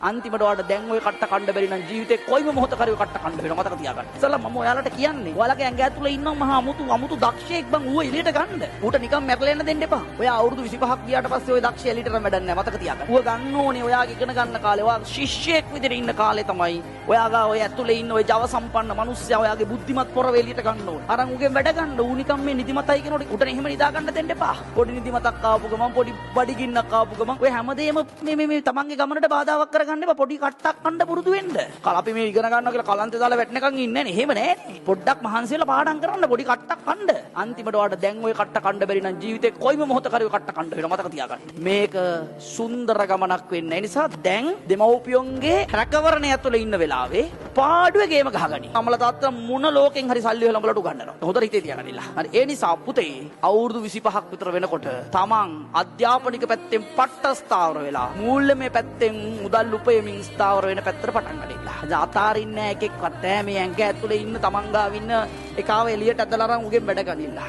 අන්තිමට ඔයාලට දැන් ওই කට්ට කණ්ඩ බැරි නම් ජීවිතේ කොයිම මොහොතක හරි ඔය කට්ට කණ්ඩ වෙනවා මතක තියාගන්න. ඉතලා මම ඔයාලට කියන්නේ ඔයාලගේ ඇඟ ඇතුලේ ඉන්නවා මහා අමුතු දක්ෂයෙක් බං ඌව එළියට ගන්න. ඌට නිකන් මැරලා යන්න දෙන්න එපා. ඔයා අවුරුදු 25ක් ගියාට පස්සේ ඔය දක්ෂය එළියට වැඩක් නැහැ මතක තියාගන්න. ඌව ගන්න ඕනේ ඔයාගේ ඉගෙන ගන්න කාලේ. ඔයා ශිෂ්‍යයෙක් විදිහට ඉන්න කාලේ තමයි ඔයාගා ඔය ඇතුලේ ඉන්න ඔය ජව සම්පන්න මිනිස්සයා ඔයාගේ බුද්ධිමත් පොරව එළියට ගන්න ඕනේ. අරන් ඌගෙන් වැඩ ගන්න. ඌ නිකන් මේ නිදිමතයි කියනකොට ඌට එහෙම නිදා ගන්න දෙන්න එපා. පොඩි නිදිමතක් ආපු ගමන් පොඩි බඩගින්නක් ආපු ගමන් ඔය හැමදේම මේ තමන්ගේ ගමනට බාධාවක් කරගන්න එපා. පොඩි කට්ටක් කන්න පුරුදු වෙන්න. අපි මේ ඉගෙන ගන්නවා කියලා කලන්තේ දාලා වැටෙනකන් ඉන්නේ නැහැ. එහෙම නෑනේ. පොඩ්ඩක් මහන්සි වෙලා පාඩම් කරන්න පොඩි කට්ටක් කන්න. අන්තිමට ඔයාලට දැන් ওই කට්ට කන්න බැරි නම් ජීවිතේ කොයිම මොහොතක හරි ඔය කට්ට කන්න වෙනවා මතක තියාගන්න. මේක සුන්දර ගමනක් වෙන්න. ඒ නිසා දැන් දෙමව්පියන්ගේ රැකවරණය ඇතුළේ ඉන්න වෙලාවේ පාඩුවේ ගේම ගහගනි. අම්මලා තාත්තා මොන ලෝකෙන් හරි සල්ලි හොයලා උඹලට උගන්වනවා. හොඳට හිතේ තියාගන්න. හරි ඒ නිසා පුතේ අවුරුදු 25ක් විතර වෙනකොට තමන් අධ්‍යාපනික පැත්තෙන් පට්ට ස්ථාවර වෙලා මූල්‍යමය පැත්තෙන් මුදල් උපයමින් ස්ථාවර වෙන පැත්තට පටන් ගන්නilla. අතාරින්නේ නැහැ එකෙක්වත්. මේ ඇඟ ඇතුලේ ඉන්න තමන් ගාව ඉන්න එකාව එළියට ඇදලා අරන් උගෙන් වැඩ ගන්නilla.